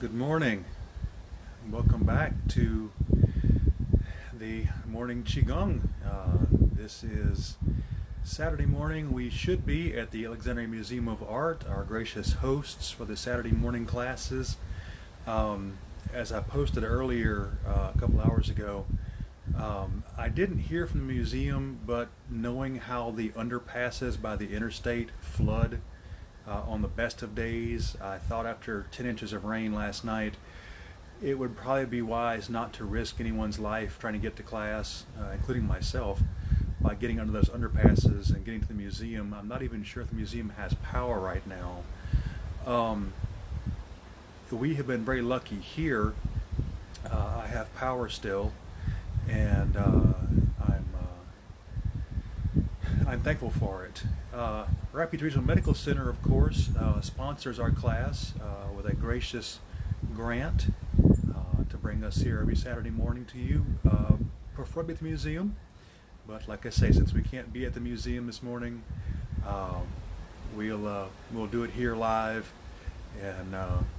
Good morning. Welcome back to the morning Qi Gong. This is Saturday morning. We should be at the Alexandria Museum of Art, our gracious hosts for the Saturday morning classes. As I posted earlier a couple hours ago, I didn't hear from the museum, but knowing how the underpasses by the interstate flood on the best of days, I thought after 10 inches of rain last night, it would probably be wise not to risk anyone's life trying to get to class, including myself, by getting under those underpasses and getting to the museum. I'm not even sure if the museum has power right now. We have been very lucky here. I have power still, and I'm thankful for it. Rapids Regional Medical Center, of course, sponsors our class with a gracious grant to bring us here every Saturday morning to you. Preferably at the museum, but like I say, since we can't be at the museum this morning, we'll do it here live and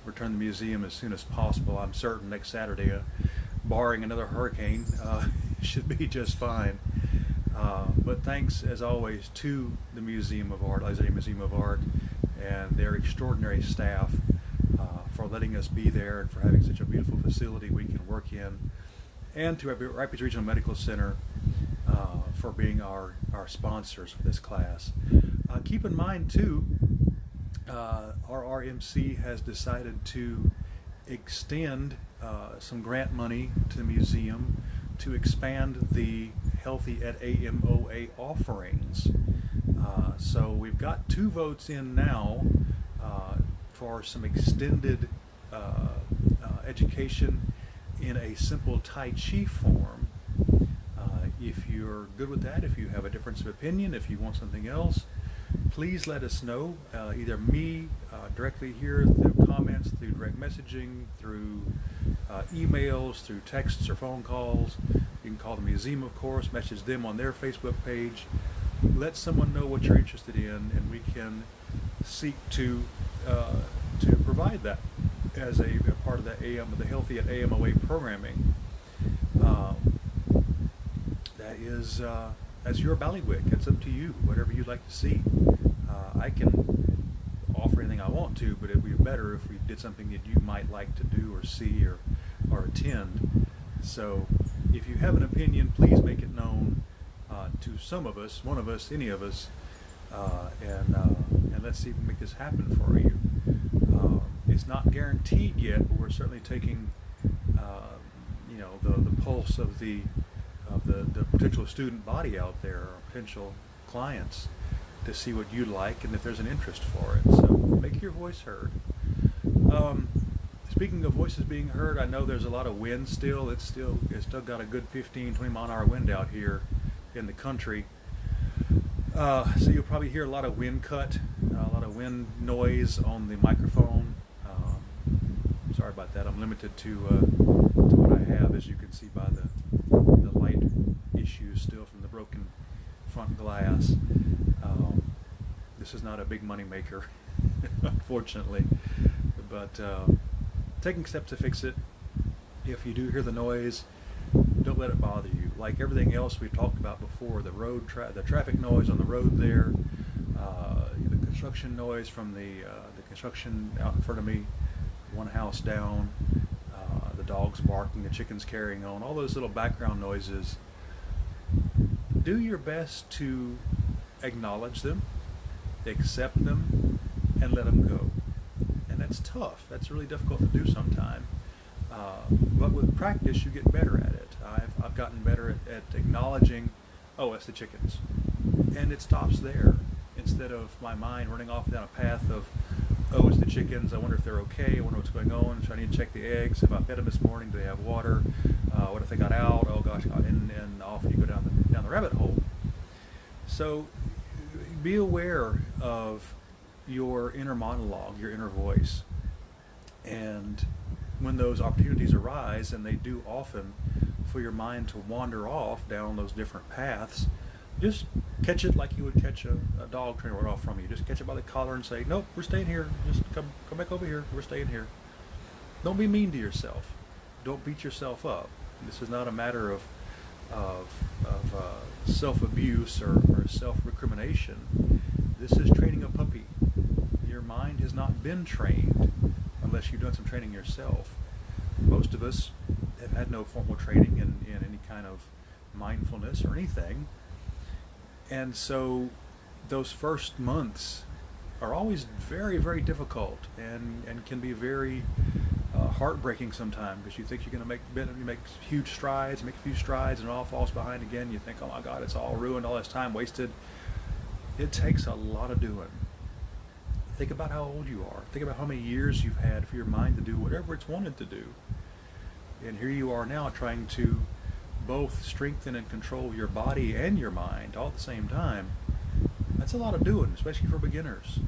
return to the museum as soon as possible. I'm certain next Saturday, barring another hurricane, should be just fine. But thanks, as always, to the Museum of Art, Alexandria Museum of Art, and their extraordinary staff for letting us be there and for having such a beautiful facility we can work in, and to Rapids Regional Medical Center for being our sponsors for this class. Keep in mind, too, RRMC has decided to extend some grant money to the museum to expand the Healthy at AMoA offerings. So we've got 2 votes in now for some extended education in a simple Tai Chi form. If you're good with that, if you have a difference of opinion, if you want something else, please let us know, either me directly here through comments, through direct messaging, through emails, through texts or phone calls. You can call the museum, of course, message them on their Facebook page. Let someone know what you're interested in, and we can seek to provide that as a part of the Healthy at AMoA programming. That is as your ballywick. It's up to you, whatever you'd like to see. I can offer anything I want to, but it would be better if we did something that you might like to do or see or attend. So if you have an opinion, please make it known to some of us, one of us, any of us, and let's see if we can make this happen for you. It's not guaranteed yet, but we're certainly taking the pulse of the potential student body out there, or potential clients, to see what you like and if there's an interest for it. So make your voice heard. Speaking of voices being heard, I know there's a lot of wind still. It's still got a good 15, 20 mile an hour wind out here in the country. So you'll probably hear a lot of wind cut, a lot of wind noise on the microphone. Sorry about that. I'm limited to what I have, as you can see by the light issues still from the broken front glass. This is not a big money maker, unfortunately, but taking steps to fix it. If you do hear the noise, don't let it bother you. Like everything else we've talked about before, the traffic noise on the road there, the construction noise from the construction out in front of me, one house down, the dogs barking, the chickens carrying on, all those little background noises. Do your best to acknowledge them, accept them, and let them go. And that's tough. That's really difficult to do sometimes. But with practice, you get better at it. I've gotten better at acknowledging, oh, it's the chickens. And it stops there, instead of my mind running off down a path of, oh, it's the chickens, I wonder if they're okay, I wonder what's going on, so I need to check the eggs, have I fed them this morning, do they have water, what if they got out, oh gosh, and off you go down the rabbit hole. So be aware of your inner monologue, your inner voice, and when those opportunities arise, and they do often, for your mind to wander off down those different paths, just catch it like you would catch a dog trying to run off from you. Just catch it by the collar and say, nope, we're staying here. Just come back over here. We're staying here. Don't be mean to yourself. Don't beat yourself up. This is not a matter of self-abuse or self-recrimination. This is training a puppy. Your mind has not been trained unless you've done some training yourself. Most of us have had no formal training in any kind of mindfulness or anything. And so those first months are always very, very difficult and can be very heartbreaking sometimes, because you think you're going to make huge strides, make a few strides, and it all falls behind again. You think, oh my God, it's all ruined, all this time wasted. It takes a lot of doing. Think about how old you are. Think about how many years you've had for your mind to do whatever it's wanted to do. And here you are now trying to both strengthen and control your body and your mind all at the same time. That's a lot of doing, especially for beginners.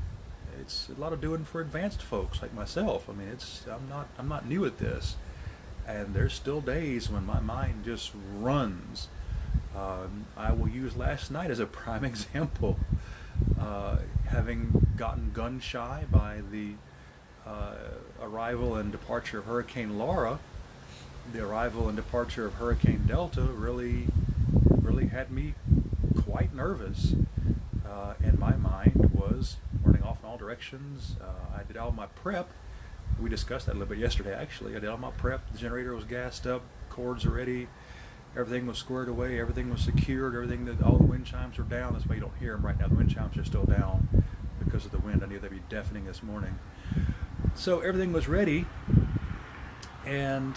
It's a lot of doing for advanced folks like myself. I mean, I'm not new at this, and there's still days when my mind just runs. I will use last night as a prime example. Having gotten gun shy by the arrival and departure of Hurricane Laura, the arrival and departure of Hurricane Delta really had me quite nervous, and my mind was running off in all directions. I did all my prep. We discussed that a little bit yesterday, actually. I did all my prep. The generator was gassed up, cords are ready, everything was squared away, everything was secured, all the wind chimes were down. That's why you don't hear them right now. The wind chimes are still down because of the wind. I knew they'd be deafening this morning. So everything was ready, and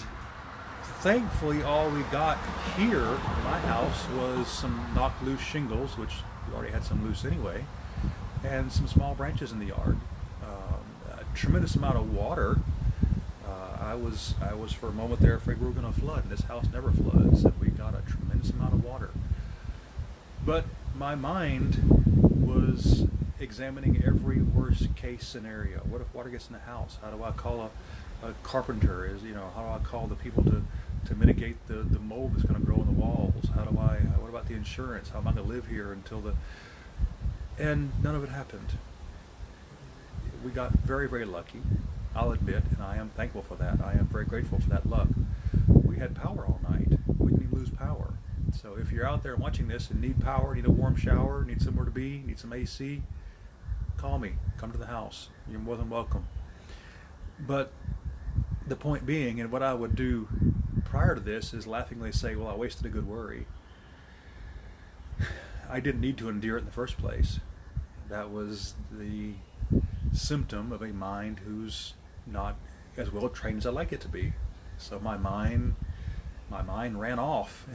thankfully all we got here in my house was some knocked loose shingles, which we already had some loose anyway, and some small branches in the yard. A tremendous amount of water. I was for a moment there afraid we were going to flood. This house never floods, and we got a tremendous amount of water. But my mind was examining every worst case scenario. What if water gets in the house? How do I call a carpenter? How do I call the people to mitigate the mold that's going to grow in the walls? What about the insurance? How am I going to live here until and none of it happened. We got very, very lucky, I'll admit, and I am thankful for that. I am very grateful for that luck. We had power all night. We didn't even lose power. So if you're out there watching this and need power, need a warm shower, need somewhere to be, need some AC, call me. Come to the house. You're more than welcome. But the point being, and what I would do prior to this, is laughingly say, well, I wasted a good worry. I didn't need to endure it in the first place. That was the symptom of a mind who's not as well trained as I'd like it to be. So my mind ran off,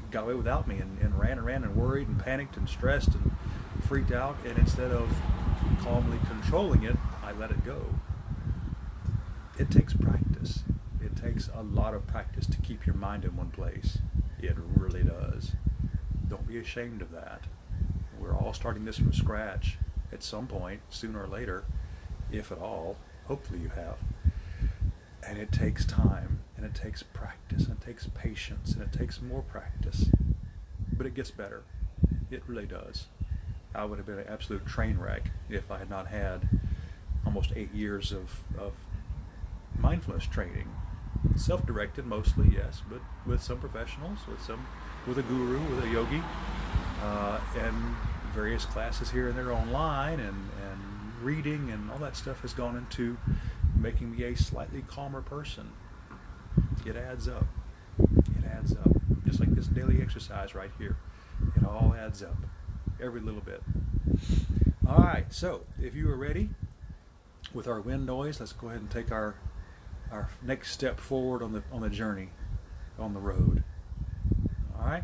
got away without me, and ran and worried and panicked and stressed and freaked out. And instead of calmly controlling it, I let it go. It takes practice. It takes a lot of practice to keep your mind in one place. It really does. Don't be ashamed of that. We're all starting this from scratch at some point, sooner or later, if at all. Hopefully you have. And it takes time, and it takes practice, and it takes patience, and it takes more practice. But it gets better. It really does. I would have been an absolute train wreck if I had not had almost 8 years of mindfulness training. Self-directed mostly, yes, but with some professionals, with a guru, with a yogi, and various classes here and there online, and reading, and all that stuff has gone into making me a slightly calmer person. It adds up. It adds up. Just like this daily exercise right here. It all adds up. Every little bit. All right, so if you are ready with our wind noise, let's go ahead and take our next step forward on the journey, on the road. All right?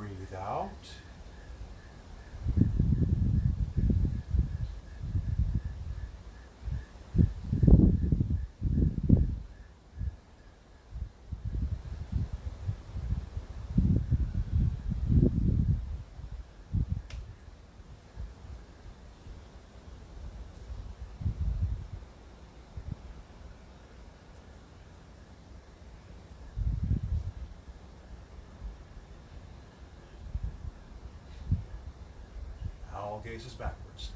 Breathe out. Owl gazes backwards.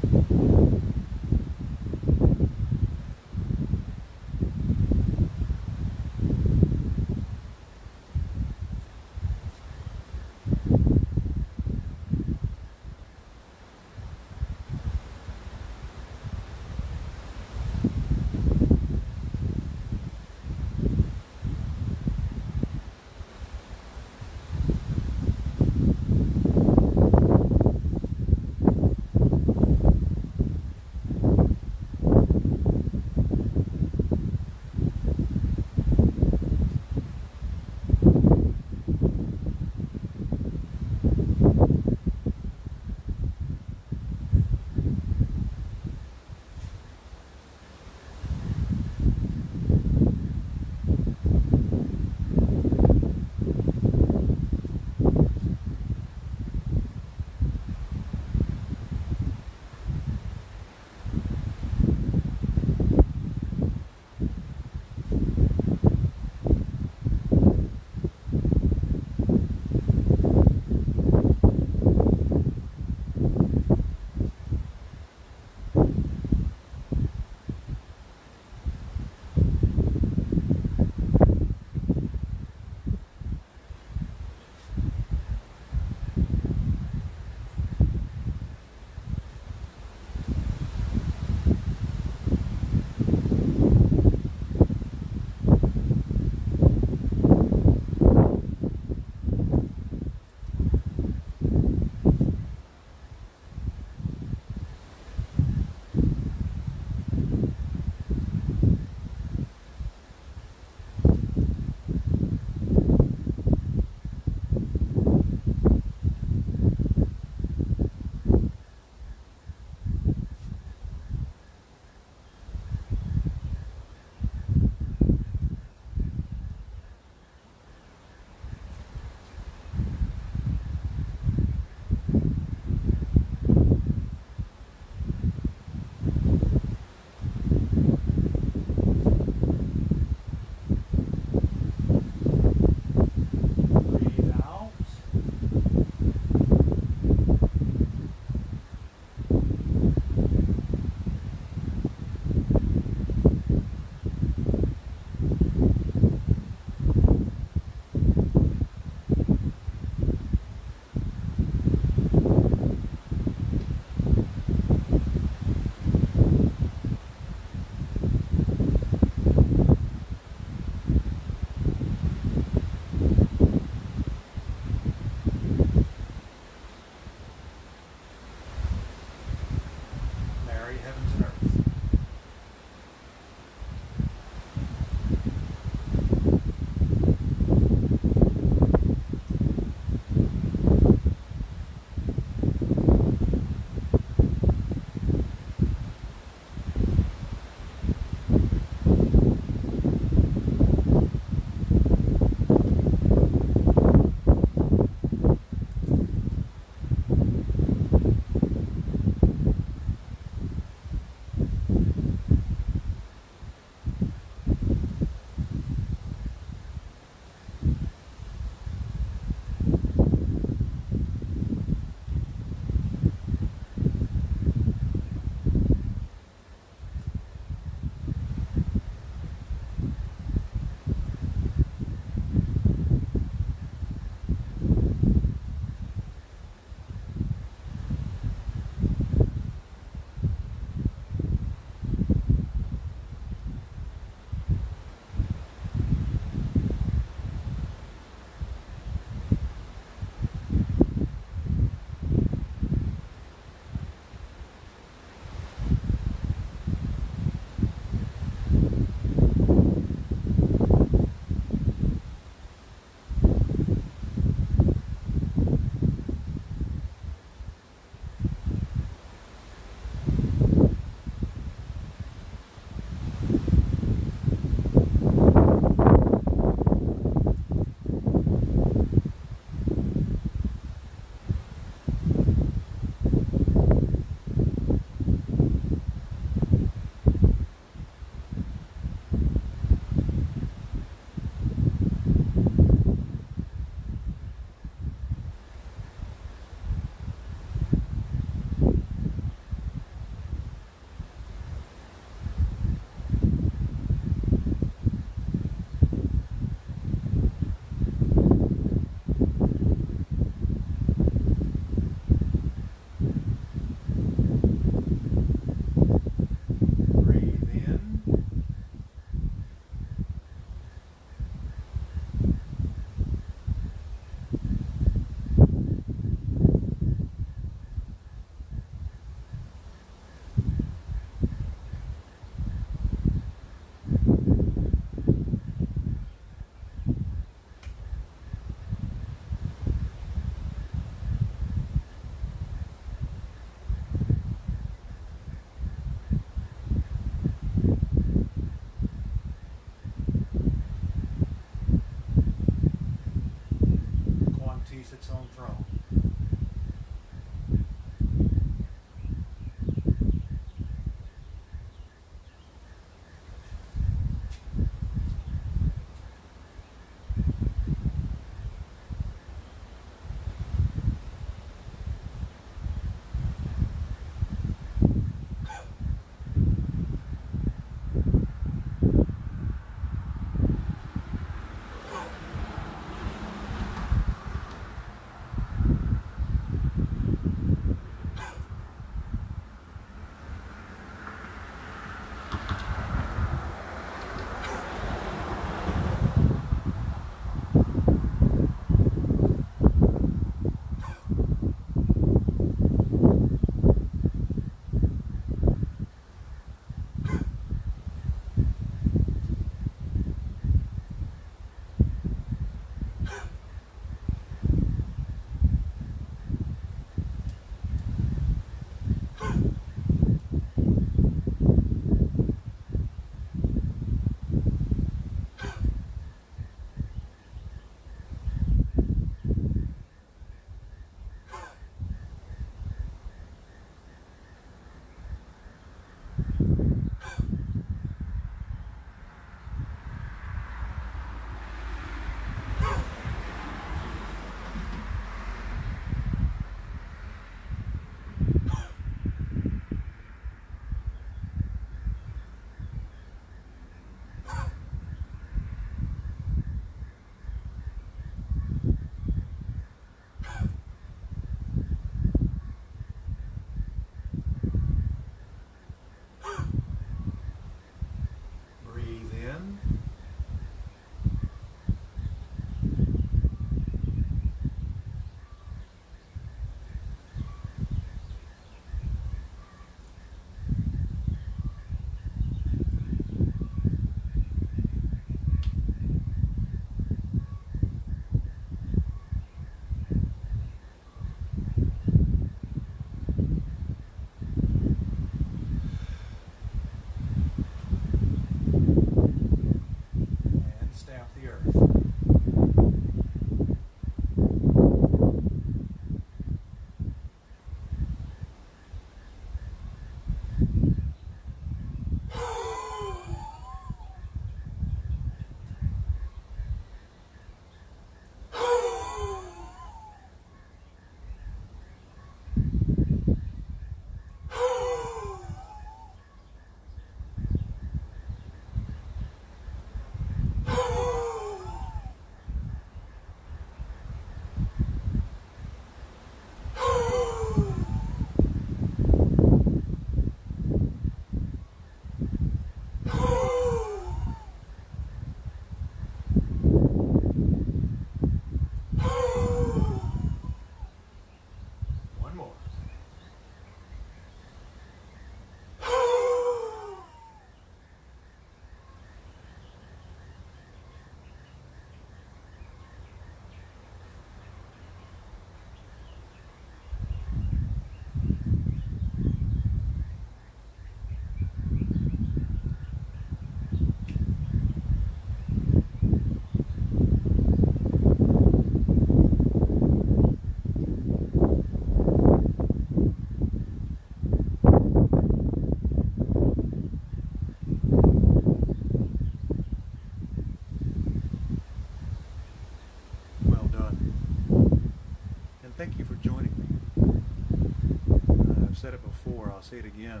say it again.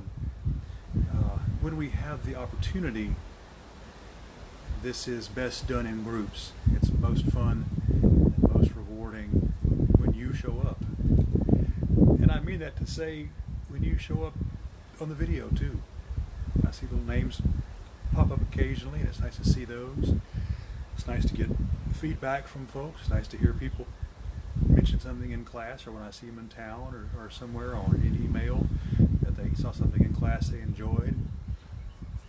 When we have the opportunity, this is best done in groups. It's most fun and most rewarding when you show up. And I mean that to say when you show up on the video too. I see little names pop up occasionally, and it's nice to see those. It's nice to get feedback from folks. It's nice to hear people mention something in class, or when I see them in town or somewhere, or in email that they saw something in class they enjoyed.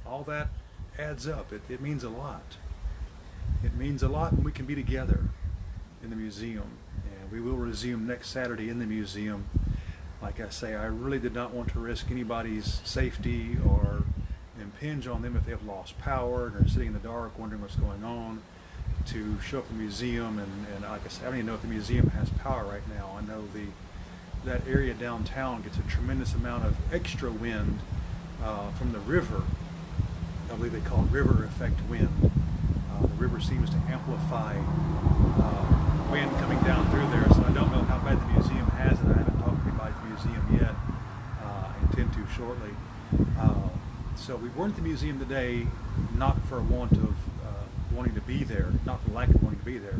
All that adds up. It means a lot. It means a lot when we can be together in the museum, and we will resume next Saturday in the museum. Like I say, I really did not want to risk anybody's safety or impinge on them if they have lost power and are sitting in the dark wondering what's going on, to show up at the museum. And like I said, I don't even know if the museum has power right now. I know that area downtown gets a tremendous amount of extra wind from the river. I believe they call it river effect wind. The river seems to amplify wind coming down through there, so I don't know how bad the museum has it. I haven't talked to anybody at the museum yet. I intend to shortly. So we weren't at the museum today, not for want of wanting to be there, not for lack of wanting to be there,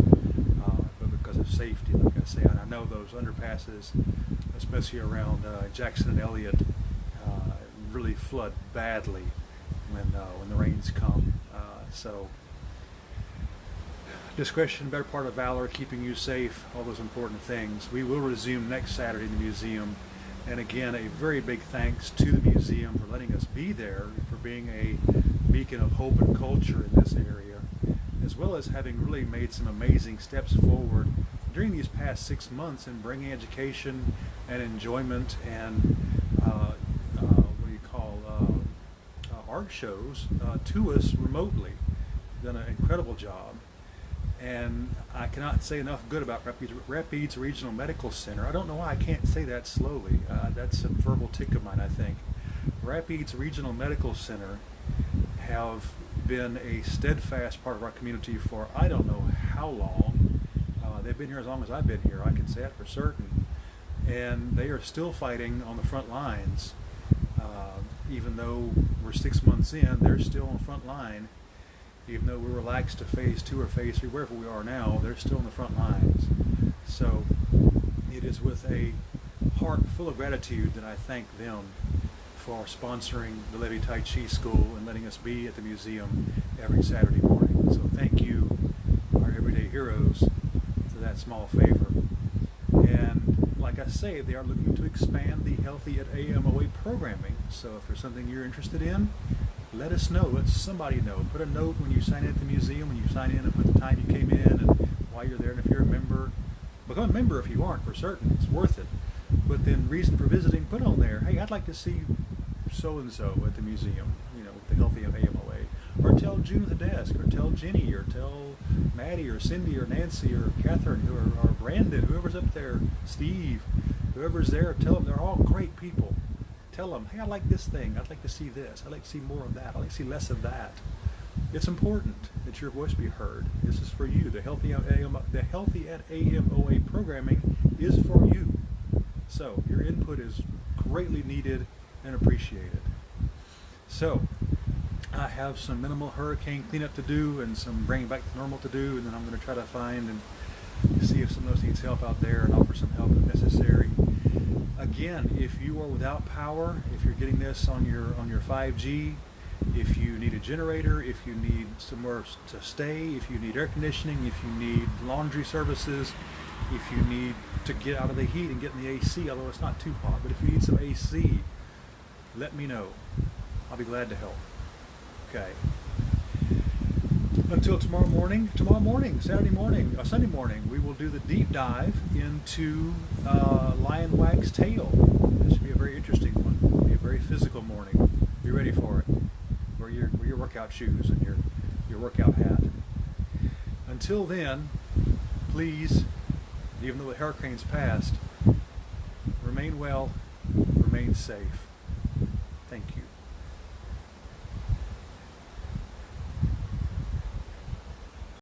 but because of safety. Like I say, and I know those underpasses, especially around Jackson and Elliott, really flood badly when the rains come. So discretion, better part of valor, keeping you safe, all those important things. We will resume next Saturday in the museum. And again, a very big thanks to the museum for letting us be there, for being a beacon of hope and culture in this area, as well as having really made some amazing steps forward during these past 6 months in bringing education and enjoyment and art shows to us remotely. Done an incredible job. And I cannot say enough good about Rapides Regional Medical Center. I don't know why I can't say that slowly. That's a verbal tick of mine, I think. Rapides Regional Medical Center have been a steadfast part of our community for I don't know how long. They've been here as long as I've been here. I can say that for certain. And they are still fighting on the front lines. Even though we're 6 months in, they're still on the front line. Even though we're relaxed to phase 2 or phase 3, wherever we are now, they're still on the front lines. So it is with a heart full of gratitude that I thank them for sponsoring the Levy Tai Chi School and letting us be at the museum every Saturday morning. So thank you, our everyday heroes, for that small favor. And like I say, they are looking to expand the Healthy at AMoA programming. So if there's something you're interested in, let us know. Let somebody know. Put a note when you sign in at the museum, when you sign in, and put the time you came in and why you're there. And if you're a member, become a member if you aren't, for certain. It's worth it. But then reason for visiting, put on there, hey, I'd like to see so-and-so at the museum, with the Healthy at AMoA. Or tell June at the desk, or tell Jenny, or tell Maddie, or Cindy, or Nancy, or Catherine, or Brandon, whoever's up there, Steve, whoever's there, tell them they're all great people. Tell them, hey, I like this thing. I'd like to see this. I'd like to see more of that. I'd like to see less of that. It's important that your voice be heard. This is for you. The Healthy at AMoA programming is for you. So your input is greatly needed and appreciated. So I have some minimal hurricane cleanup to do and some bringing back to normal to do, and then I'm going to try to find and see if someone else needs help out there and offer some help if necessary. Again, if you are without power, if you're getting this on your 5G, if you need a generator, if you need somewhere to stay, if you need air conditioning, if you need laundry services, if you need to get out of the heat and get in the AC, although it's not too hot, but if you need some AC, let me know. I'll be glad to help. Okay. Until tomorrow morning, Sunday morning, we will do the deep dive into lion wag's tail. This should be a very interesting one. It'll be a very physical morning. Be ready for it. Wear your workout shoes and your workout hat. Until then, please, even though the hurricane's passed, remain well, remain safe. Thank you.